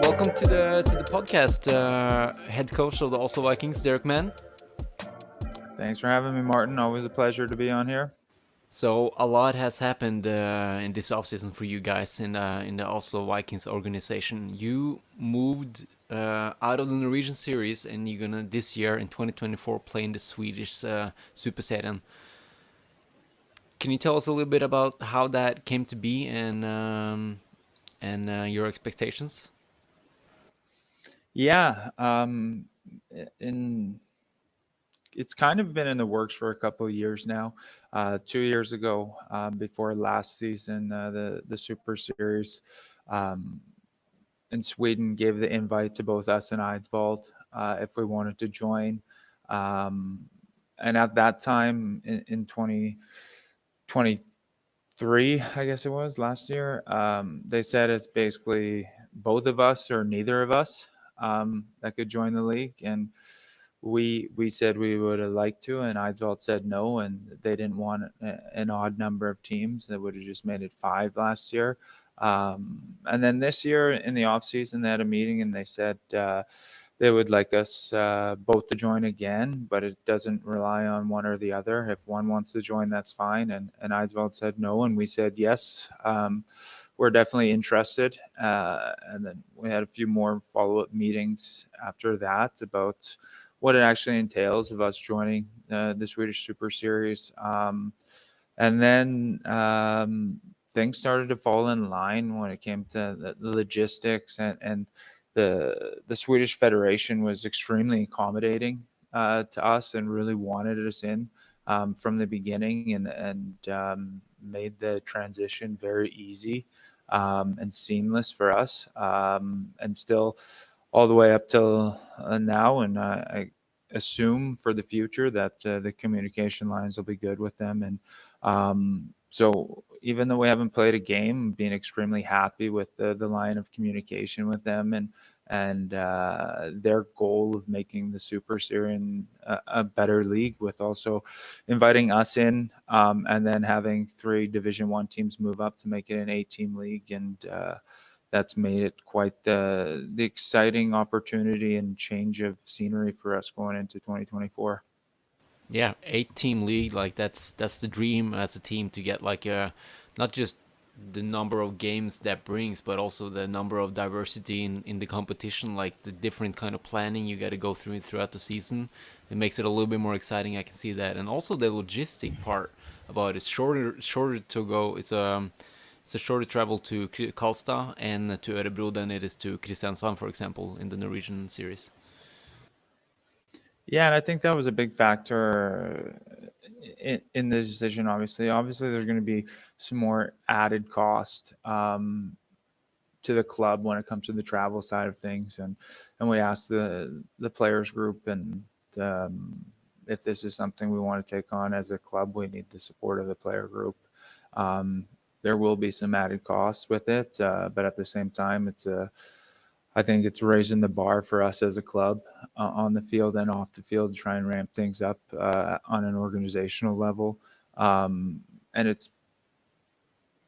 Welcome to the podcast, head coach of the Oslo Vikings, Derek Mann. Thanks for having me, Martin. Always a pleasure to be on here. So a lot has happened in this offseason for you guys in the Oslo Vikings organization. You moved out of the Norwegian series, and you're gonna this year in 2024 play in the Swedish Superserien. Can you tell us a little bit about how that came to be and your expectations? Yeah, in it's kind of been in the works for a couple of years now. 2 years ago, before last season, the Super Series um, in Sweden gave the invite to both us and Eidsvold if we wanted to join. Um, and at that time, in 2023, I guess it was last year, they said it's basically both of us or neither of us that could join the league. And we said we would have liked to, and Eidsvold said no, and they didn't want an odd number of teams. That would have just made it five last year. And then this year in the off season, they had a meeting and they said they would like us both to join again, but it doesn't rely on one or the other. If one wants to join, that's fine. And Eidsvold said no, and we said yes. We're definitely interested. And then we had a few more follow-up meetings after that about what it actually entails of us joining the Swedish Super Series. And then things started to fall in line when it came to the logistics, and the Swedish Federation was extremely accommodating to us and really wanted us in from the beginning, and made the transition very easy and seamless for us, and still all the way up till now. And I assume for the future that the communication lines will be good with them. And so even though we haven't played a game, being extremely happy with the line of communication with them, and their goal of making the Super Series a better league, with also inviting us in, and then having three Division One teams move up to make it an 8-team league. And that's made it quite the exciting opportunity and change of scenery for us going into 2024. Yeah, 8-team league, like that's the dream as a team, to get like not just the number of games that brings, but also the number of diversity in the competition, like the different kind of planning you got to go through throughout the season. It makes it a little bit more exciting. I can see that, and also the logistic part about it's shorter to go. It's a shorter travel to Karlstad and to Örebro than it is to Kristiansand, for example, in the Norwegian series. Yeah, and I think that was a big factor in the decision. Obviously, there's going to be some more added cost to the club when it comes to the travel side of things, and we asked the players group, and if this is something we want to take on as a club, we need the support of the player group. There will be some added costs with it, but at the same time, I think it's raising the bar for us as a club on the field and off the field to try and ramp things up on an organizational level. And it's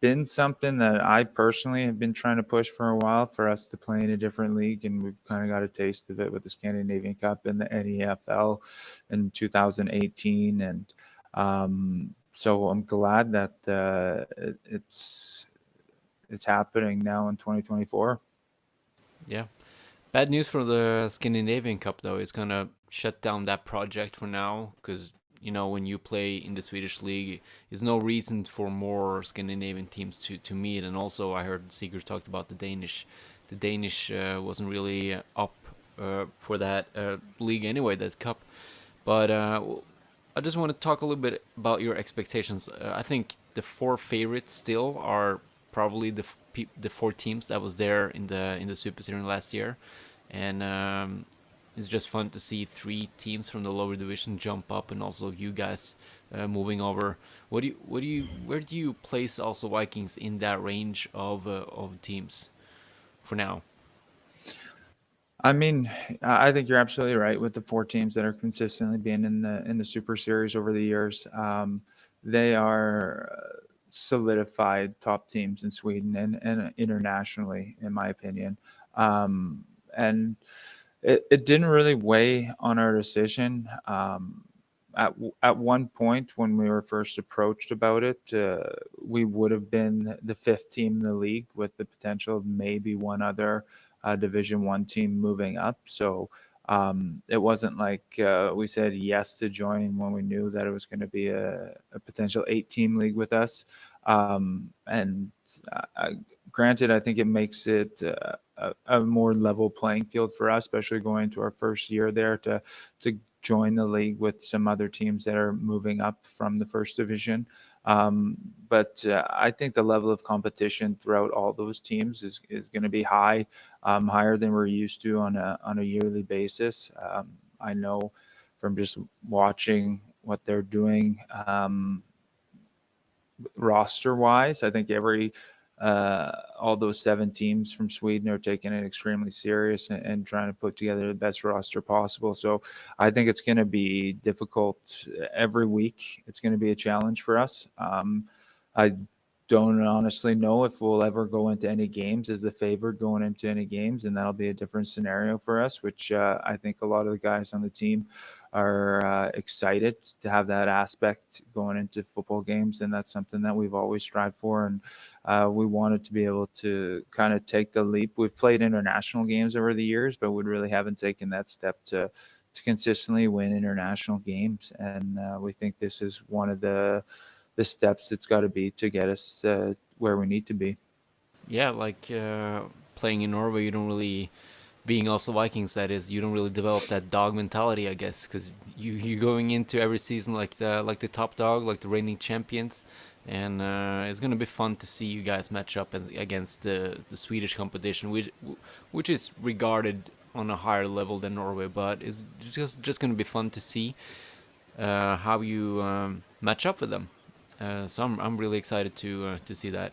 been something that I personally have been trying to push for a while, for us to play in a different league, and we've kind of got a taste of it with the Scandinavian Cup and the NEFL in 2018. And so I'm glad that it's happening now in 2024. Yeah. Bad news for the Scandinavian Cup, though. It's gonna shut down that project for now, because when you play in the Swedish league, there's no reason for more Scandinavian teams to meet. And also, I heard Sigurd talked about the Danish. The Danish wasn't really up for that league anyway, that cup. But I just want to talk a little bit about your expectations. I think the four favorites still are probably the four teams that was there in the Super Series last year, and it's just fun to see three teams from the lower division jump up, and also you guys moving over. Where do you place also Vikings in that range of teams for now? I mean, I think you're absolutely right with the four teams that are consistently being in the Super Series over the years. They are solidified top teams in Sweden and internationally, in my opinion. And it didn't really weigh on our decision. At one point, when we were first approached about it, we would have been the fifth team in the league with the potential of maybe one other Division One team moving up. So it wasn't like we said yes to join when we knew that it was going to be a potential eight-team league with us. And uh, granted, I think it makes it a more level playing field for us, especially going into our first year there to join the league with some other teams that are moving up from the first division. But I think the level of competition throughout all those teams is going to be high, higher than we're used to on a yearly basis. I know from just watching what they're doing. Roster wise. I think all those seven teams from Sweden are taking it extremely serious and trying to put together the best roster possible. So I think it's going to be difficult every week. It's going to be a challenge for us. I don't honestly know if we'll ever go into any games as the favorite going into any games, and that'll be a different scenario for us, which I think a lot of the guys on the team are excited to have that aspect going into football games, and that's something that we've always strived for, and we wanted to be able to kind of take the leap. We've played international games over the years, but we really haven't taken that step to consistently win international games, and we think this is one of the steps it's got to be to get us where we need to be. Yeah, like playing in Norway, you don't really being also Vikings. That is, you don't really develop that dog mentality, I guess, because you're going into every season like the top dog, like the reigning champions, and it's gonna be fun to see you guys match up against the Swedish competition, which is regarded on a higher level than Norway, but it's just gonna be fun to see how you match up with them. So I'm really excited to see that.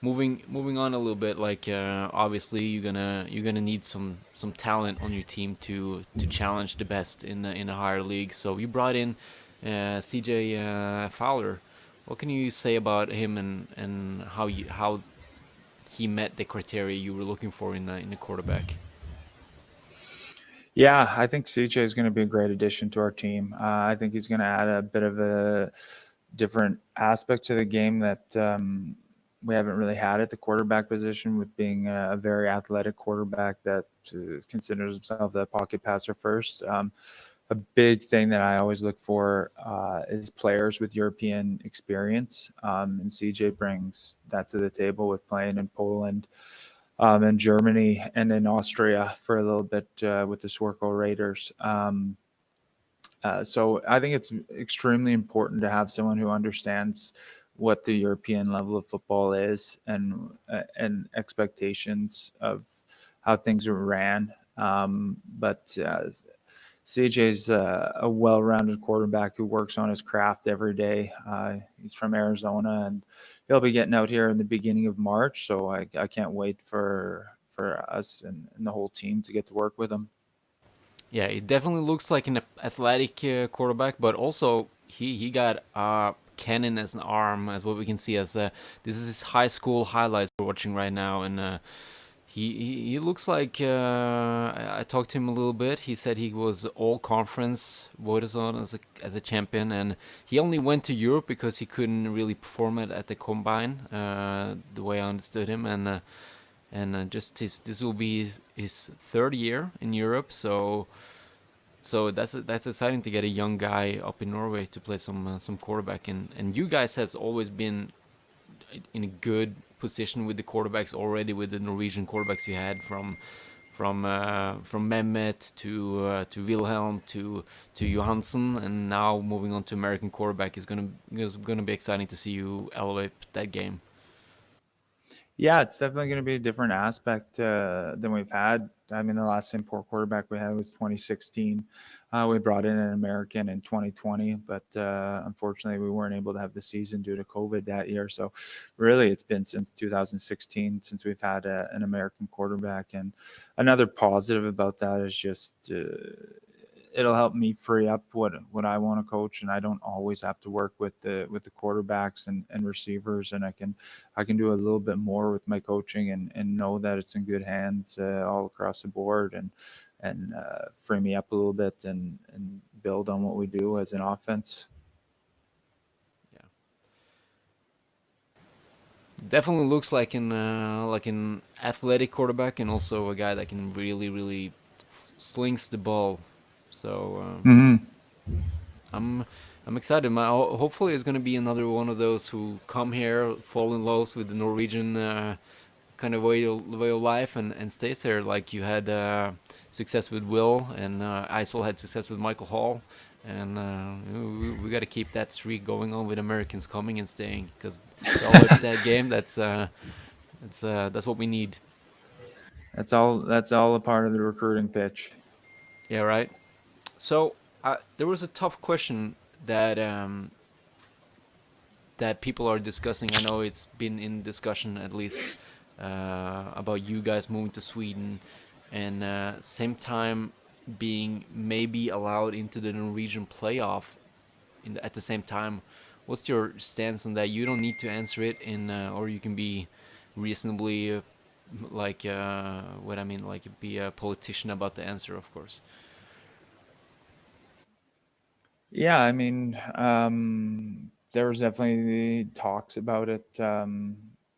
Moving on a little bit, like obviously you're gonna need some talent on your team to challenge the best in a higher league. So you brought in CJ Fowler. What can you say about him and how he met the criteria you were looking for in a quarterback? Yeah, I think CJ is going to be a great addition to our team. I think he's going to add a bit of a different aspect to the game that we haven't really had at the quarterback position, with being a very athletic quarterback that considers himself a pocket passer first. A big thing that I always look for is players with European experience, and CJ brings that to the table with playing in Poland, in Germany, and in Austria for a little bit with the Swarco Raiders. So I think it's extremely important to have someone who understands what the European level of football is, and expectations of how things are ran. But CJ's a well-rounded quarterback who works on his craft every day. He's from Arizona, and he'll be getting out here in the beginning of March. So I can't wait for us and the whole team to get to work with him. Yeah, it definitely looks like an athletic quarterback, but also he got cannon as an arm, as what we can see as this is his high school highlights we're watching right now, and he looks like I talked to him a little bit. He said he was all conference voted on as a champion, and he only went to Europe because he couldn't really perform it at the combine, the way I understood him, and just this will be his third year in Europe, so that's exciting to get a young guy up in Norway to play some quarterback, and you guys has always been in a good position with the quarterbacks already, with the Norwegian quarterbacks you had from Mehmet to Wilhelm to Johansson, and now moving on to American quarterback is gonna be exciting to see you elevate that game. Yeah, it's definitely going to be a different aspect than we've had. I mean, the last import quarterback we had was 2016. We brought in an American in 2020, but unfortunately, we weren't able to have the season due to COVID that year. So, really, it's been since 2016 since we've had an American quarterback. And another positive about that is just it'll help me free up what I want to coach, and I don't always have to work with the quarterbacks and receivers, and I can do a little bit more with my coaching and know that it's in good hands all across the board, and free me up a little bit and build on what we do as an offense. Yeah, definitely looks like an athletic quarterback and also a guy that can really slings the ball. So Mm-hmm. I'm I'm excited. Hopefully, it's gonna be another one of those who come here, fall in love with the Norwegian kind of way of life, and stays there. Like you had success with Will, and Isol had success with Michael Hall, and we got to keep that streak going on with Americans coming and staying because it's all up that game. That's what we need. That's all a part of the recruiting pitch. Yeah, right. So there was a tough question that that people are discussing. I know it's been in discussion at least about you guys moving to Sweden, and same time being maybe allowed into the Norwegian playoff at the same time. What's your stance on that? You don't need to answer it in, or you can be reasonably, like, what I mean, like be a politician about the answer, of course. Yeah, I mean, there was definitely talks about it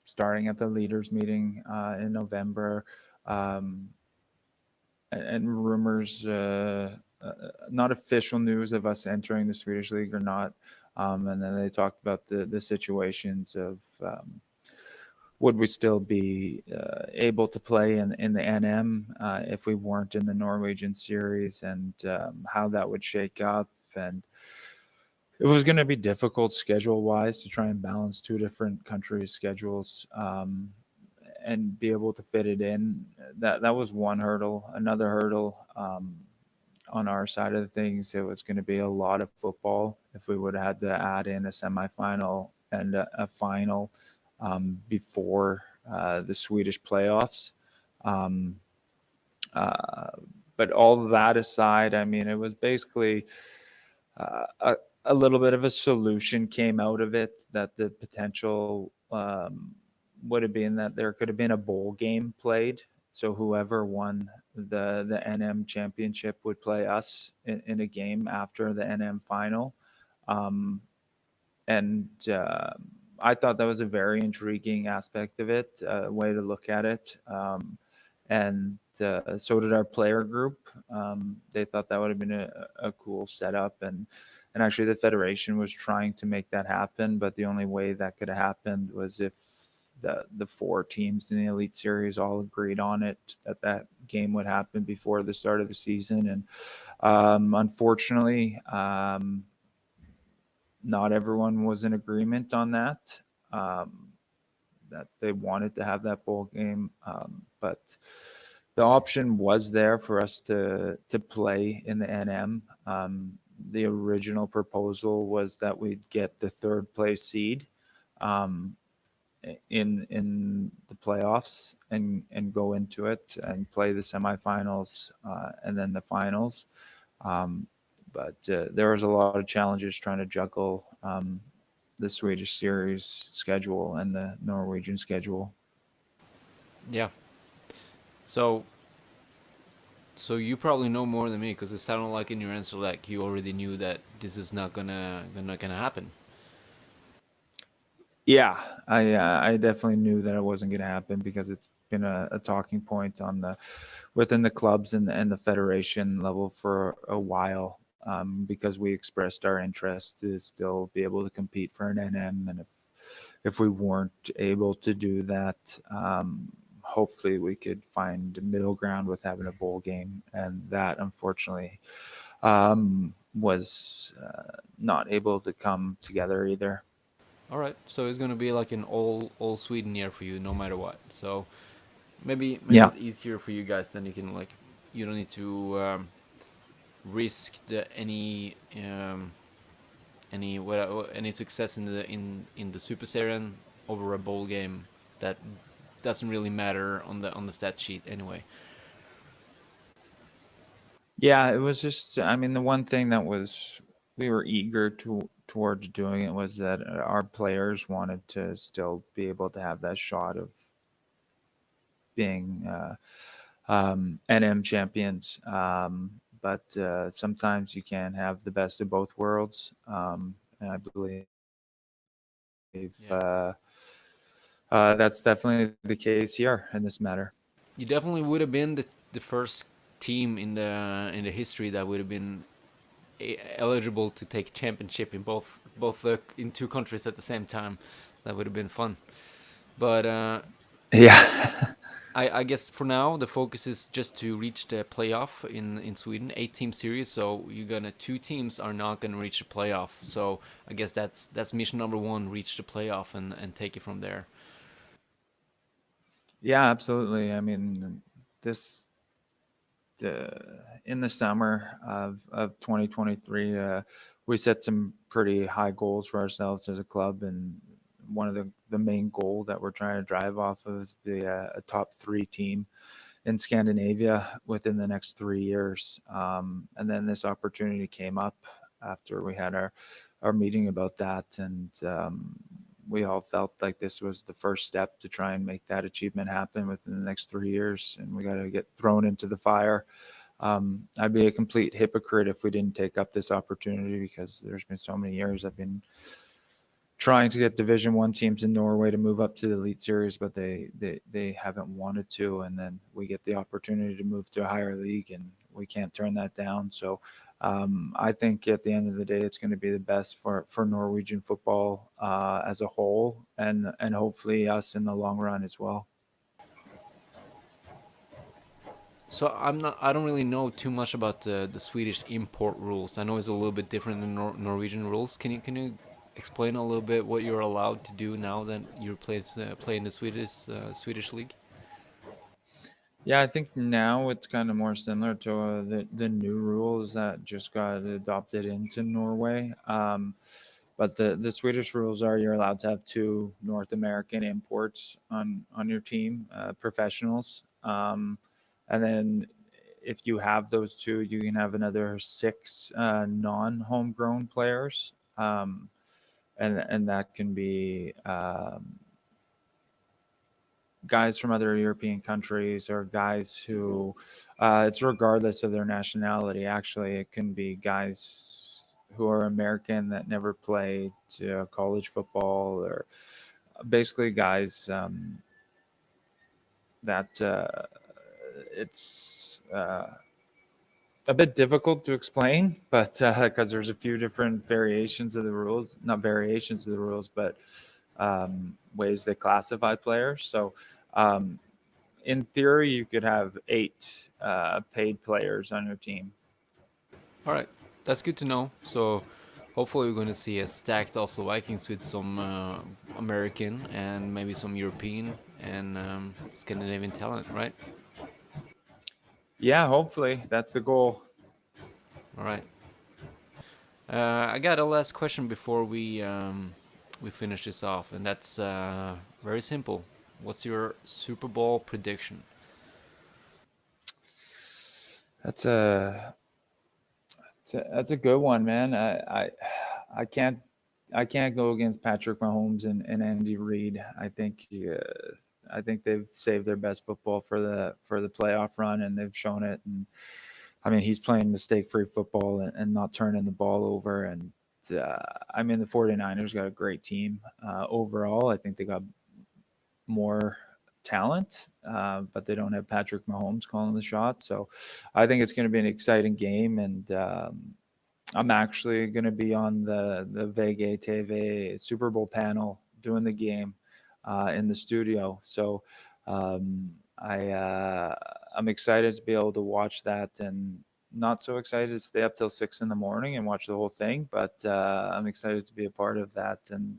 starting at the leaders meeting in November, um, and rumors, not official news of us entering the Swedish league or not. And then they talked about the situations of would we still be able to play in the NM if we weren't in the Norwegian series, and how that would shake up. And it was going to be difficult schedule wise to try and balance two different countries' schedules, and be able to fit it in. That was one hurdle. Another hurdle, on our side of things, it was going to be a lot of football if we would have had to add in a semifinal and a final before the Swedish playoffs. Um, uh, but all that aside, I mean, it was basically a little bit of a solution came out of it, that the potential would have been that there could have been a bowl game played. So whoever won the NM championship would play us in a game after the NM final. Um, and I thought that was a very intriguing aspect of it, way to look at it. And so did our player group. They thought that would have been a cool setup, and actually the federation was trying to make that happen, but the only way that could have happened was if the four teams in the Elite Series all agreed on it, that game would happen before the start of the season. And unfortunately, not everyone was in agreement on that. Um, that they wanted to have that bowl game, but the option was there for us to play in the NM. The original proposal was that we'd get the third place seed um, in the playoffs and go into it and play the semifinals and then the finals. Um, but there was a lot of challenges trying to juggle the Swedish series schedule and the Norwegian schedule. Yeah. So so you probably know more than me because it sounded like in your answer like you already knew that this is not gonna happen. Yeah, I definitely knew that it wasn't going to happen because it's been a talking point on the within the clubs and the federation level for a while, because we expressed our interest to still be able to compete for an NM, and if we weren't able to do that, hopefully we could find a middle ground with having a bowl game, and that unfortunately was not able to come together either. All right, so it's gonna be like an all Sweden year for you, no matter what. So maybe Yeah. it's easier for you guys. Then you can like you don't need to. risk any success in the Super Serien over a bowl game that doesn't really matter on the stat sheet anyway. Yeah, it was just, I mean, the one thing that was we were eager towards doing it was that our players wanted to still be able to have that shot of being NM champions. But sometimes you can't have the best of both worlds. And I believe Yeah, that's definitely the case here in this matter. you definitely would have been the first team in the history that would have been eligible to take championship in both in two countries at the same time. That would have been fun. But Yeah. I guess for now the focus is just to reach the playoff in Sweden, 8 team series. So you're gonna two teams are not gonna reach the playoff. So I guess that's mission number one: reach the playoff and take it from there. Yeah, absolutely. I mean, this uh, in the summer of 2023, we set some pretty high goals for ourselves as a club, and one of the main goal that we're trying to drive off of is be a top three team in Scandinavia within the next 3 years. And then this opportunity came up after we had our meeting about that, and we all felt like this was the first step to try and make that achievement happen within the next 3 years, and we got to get thrown into the fire. I'd be a complete hypocrite if we didn't take up this opportunity because there's been so many years I've been trying to get Division One teams in Norway to move up to the Elite Series, but they haven't wanted to. And then we get the opportunity to move to a higher league, and we can't turn that down. So I think at the end of the day, it's going to be the best for Norwegian football as a whole, and hopefully us in the long run as well. So I don't really know too much about the Swedish import rules. I know it's a little bit different than Norwegian rules. Can you explain a little bit what you're allowed to do now that you're playing the Swedish league? Yeah, I think now it's kind of more similar to the new rules that just got adopted into Norway. But the Swedish rules are you're allowed to have two North American imports on your team, professionals, and then if you have those two, you can have another six non-homegrown players, and that can be guys from other European countries or guys who it's regardless of their nationality. Actually, it can be guys who are American that never played college football, or basically guys that it's a bit difficult to explain, but because there's a few different variations of the rules, not variations of the rules, but ways they classify players. So um, in theory, you could have eight paid players on your team. All right, that's good to know. So hopefully we're going to see a stacked also Vikings with some American and maybe some European and Scandinavian talent, right? Yeah, hopefully that's the goal. All right. I got a last question before we finish this off, and that's very simple. What's your Super Bowl prediction? That's a that's a good one, man. I can't I can't go against Patrick Mahomes and Andy Reid. I think they've saved their best football for the playoff run, and they've shown it. And I mean, he's playing mistake-free football and not turning the ball over. And I mean, the 49ers got a great team overall. I think they got more talent, but they don't have Patrick Mahomes calling the shots. So I think it's going to be an exciting game, and I'm actually going to be on the Vega TV Super Bowl panel doing the game in the studio. So I'm excited to be able to watch that, and not so excited to stay up till 6 in the morning and watch the whole thing. But I'm excited to be a part of that, and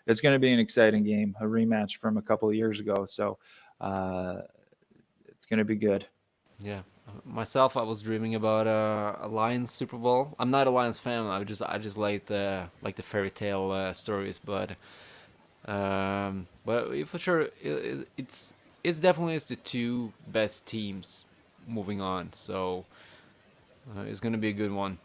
it's going to be an exciting game, a rematch from a couple of years ago. So uh, it's going to be good. Yeah. Myself, I was dreaming about a Lions Super Bowl. I'm not a Lions fan. I just like the fairy tale stories, but for sure it's definitely is the two best teams moving on. So it's gonna be a good one.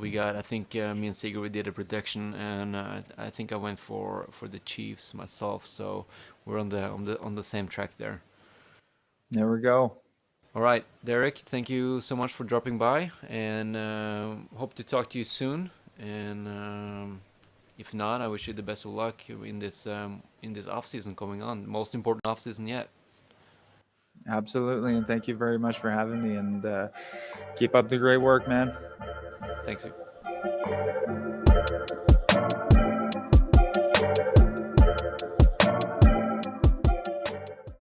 We got I think me and Sigurd we did a prediction, and I think I went for the Chiefs myself. So we're on the same track there. There we go. All right, Derek, thank you so much for dropping by, and hope to talk to you soon. And if not, I wish you the best of luck in this off season coming on, most important off season yet. Absolutely, and thank you very much for having me. And keep up the great work, man. Thanks you.